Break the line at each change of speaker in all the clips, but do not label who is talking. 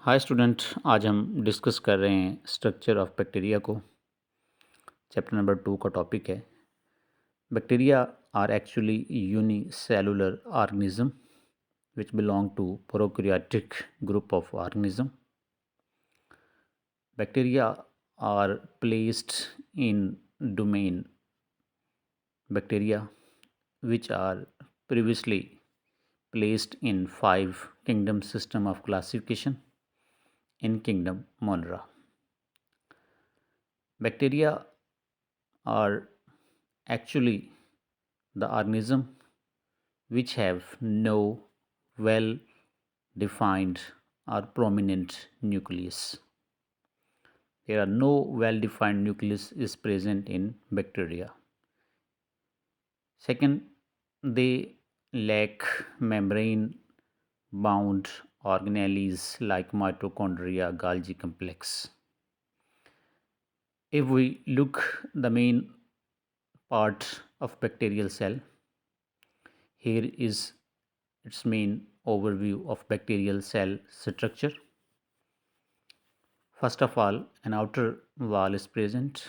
Hi student. आज हम discuss कर रहे हैं स्ट्रक्चर ऑफ बैक्टीरिया को। चैप्टर नंबर 2 का टॉपिक है bacteria are actually unicellular organism which belong to prokaryotic group of organism. Bacteria are placed in domain bacteria which are previously placed in 5 kingdom system of classification in kingdom Monera. Bacteria are actually the organism which have no well defined or prominent nucleus. There are no well defined nucleus is present in bacteria. Second, they lack membrane bound organelles like mitochondria, Golgi complex. If we look the main part of bacterial cell, here is its main overview of bacterial cell structure. First of all, an outer wall is present.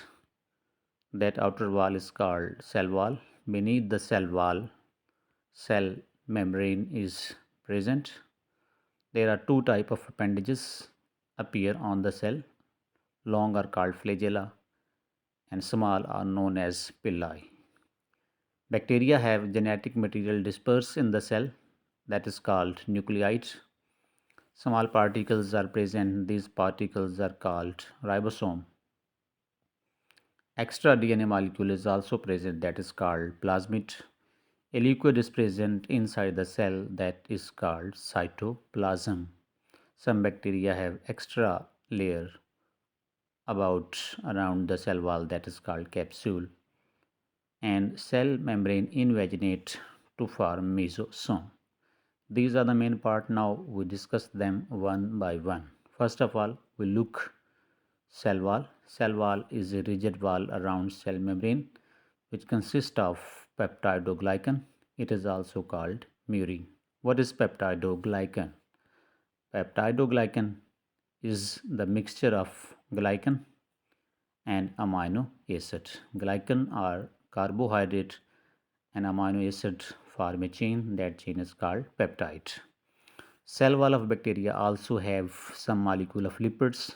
That outer wall is called cell wall. Beneath the cell wall, cell membrane is present. There are two types of appendages appear on the cell. Long are called flagella and small are known as pili. Bacteria have genetic material dispersed in the cell that is called nucleates. Small particles are present. These particles are called ribosome. Extra DNA molecule is also present that is called plasmid. A liquid is present inside the cell that is called cytoplasm. Some bacteria have extra layer around the cell wall that is called capsule, and cell membrane invaginate to form mesosome. These are the main part. Now we discuss them one by one. First of all, we look cell wall. Cell wall is a rigid wall around cell membrane which consists of peptidoglycan. It is also called murin. What is peptidoglycan? Peptidoglycan is the mixture of glycan and amino acid. Glycan are carbohydrate and amino acid form a chain. That chain is called peptide. Cell wall of bacteria also have some molecule of lipids.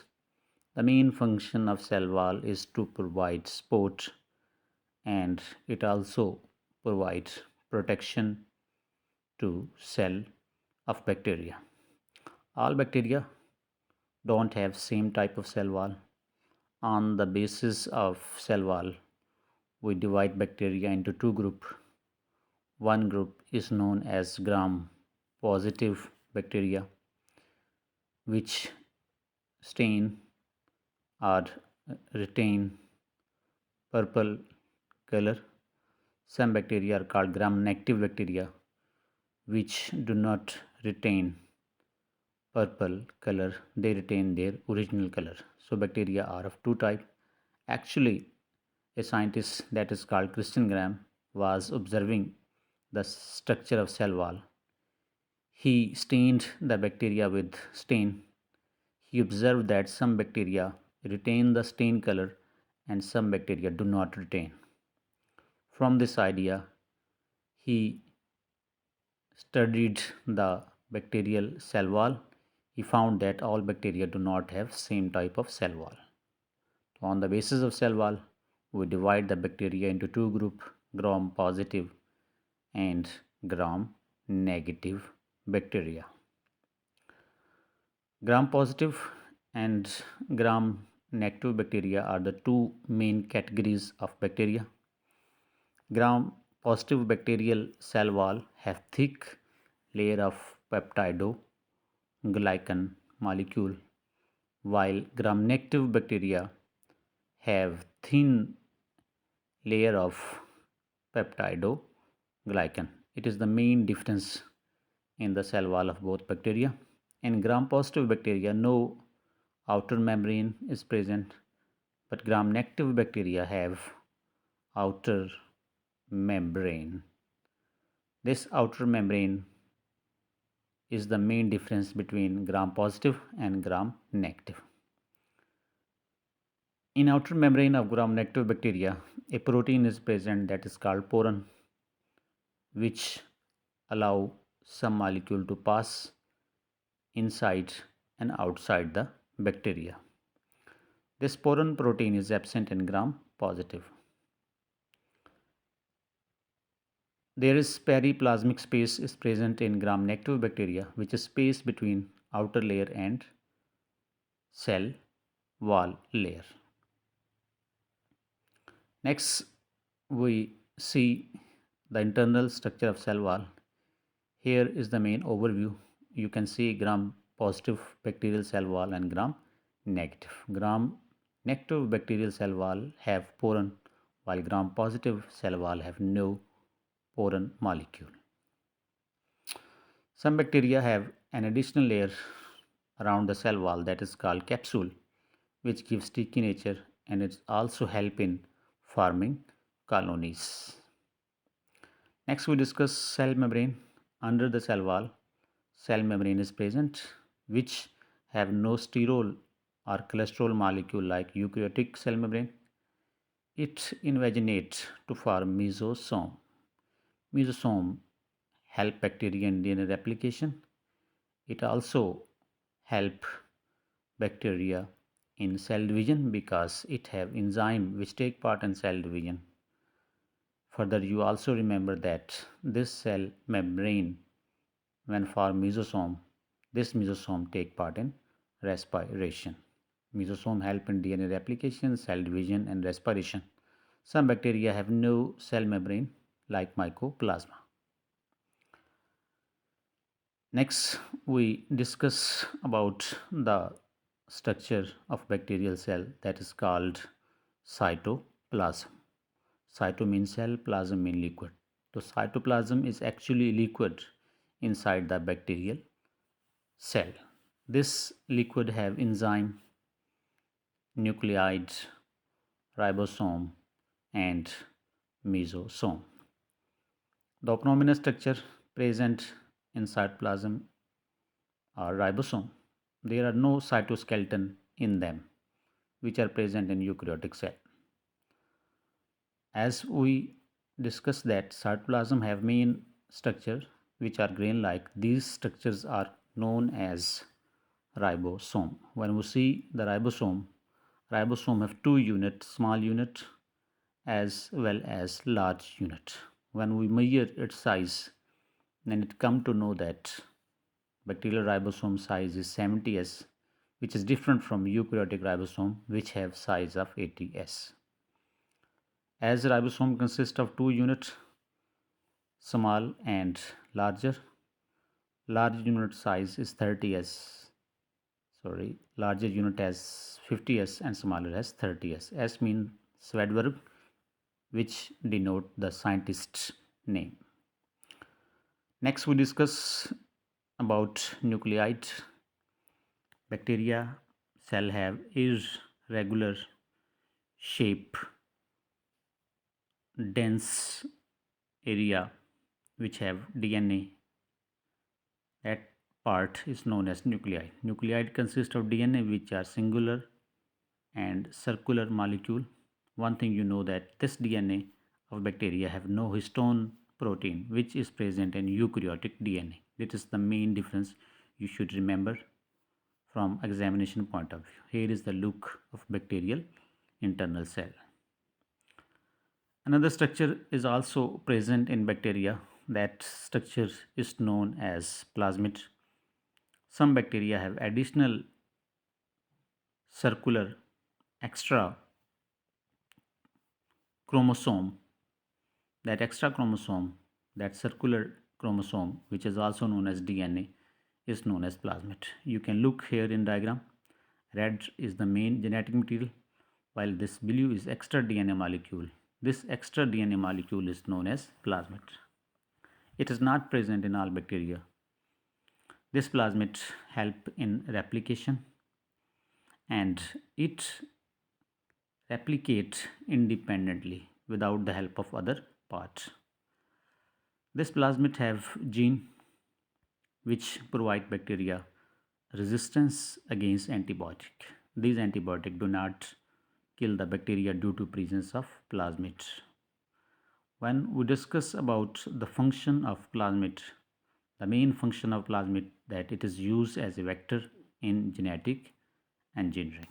The main function of cell wall is to provide support, and it also provides protection to cell of bacteria. All bacteria don't have same type of cell wall. On the basis of cell wall, we divide bacteria into two groups. One group is known as gram positive bacteria, which stain or retain purple color. Some bacteria are called gram negative bacteria, which do not retain purple color, they retain their original color. So bacteria are of two types. Actually, a scientist that is called Christian Graham was observing the structure of cell wall. He stained the bacteria with stain. He observed that some bacteria retain the stain color and some bacteria do not retain. From this idea, he studied the bacterial cell wall. He found that all bacteria do not have same type of cell wall. So on the basis of cell wall, we divide the bacteria into two groups, gram positive and gram negative bacteria. Gram positive and gram negative bacteria are the two main categories of bacteria. Gram positive bacterial cell wall have thick layer of peptidoglycan molecule, while gram negative bacteria have thin layer of peptidoglycan. It is the main difference in the cell wall of both bacteria. In gram positive bacteria, no outer membrane is present, but gram negative bacteria have outer membrane. This outer membrane is the main difference between gram positive and gram negative. In outer membrane of gram negative bacteria, a protein is present that is called poron, which allow some molecule to pass inside and outside the bacteria. This poron protein is absent in gram positive. There is periplasmic space is present in gram negative bacteria, which is space between outer layer and cell wall layer. Next, we see the internal structure of cell wall. Here is the main overview. You can see gram positive bacterial cell wall and gram negative. Gram negative bacterial cell wall have poron, while gram positive cell wall have no poron molecule. Some bacteria have an additional layer around the cell wall that is called capsule, which gives sticky nature and it also help in forming colonies. Next, we discuss cell membrane. Under the cell wall, cell membrane is present, which have no sterol or cholesterol molecule like eukaryotic cell membrane. It invaginates to form mesosome. Mesosome help bacteria in DNA replication. It also help bacteria in cell division because it have enzyme which take part in cell division. Further, you also remember that this cell membrane, when form mesosome, this mesosome take part in respiration. Mesosome help in DNA replication, cell division and respiration. Some bacteria have no cell membrane like mycoplasma. Next, we discuss about the structure of bacterial cell that is called cytoplasm. Cyto means cell, plasm means liquid. So cytoplasm is actually liquid inside the bacterial cell. This liquid have enzyme, nucleoids, ribosome and mesosome. The autonomous structure present in cytoplasm are ribosome. There are no cytoskeleton in them which are present in eukaryotic cell. As we discussed that cytoplasm have main structure which are grain like, these structures are known as ribosome. When we see the ribosome have two units, small unit as well as large unit. When we measure its size, then it come to know that bacterial ribosome size is 70s, which is different from eukaryotic ribosome which have size of 80s. As ribosome consists of two units, small and larger, large unit size is 30s. Larger unit has 50s and smaller has 30s. S means Swedberg, which denote the scientist's name. Next, we discuss about nucleoid. Bacteria cell have irregular shape, dense area which have DNA. That part is known as nuclei. Nucleoid consist of DNA which are singular and circular molecule. One thing you know that this DNA of bacteria have no histone protein which is present in eukaryotic DNA. That is the main difference you should remember from examination point of view. Here is the look of bacterial internal cell. Another structure is also present in bacteria. That structure is known as plasmid. Some bacteria have additional circular extra chromosome. That extra chromosome, that circular chromosome, which is also known as DNA, is known as plasmid. You can look here in diagram. Red is the main genetic material, while this blue is extra DNA molecule. This extra DNA molecule is known as plasmid. It is not present in all bacteria. This plasmid help in replication and it replicate independently without the help of other parts. This plasmid have gene which provide bacteria resistance against antibiotic. These antibiotics do not kill the bacteria due to presence of plasmid. When we discuss about the function of plasmid, the main function of plasmid that it is used as a vector in genetic engineering.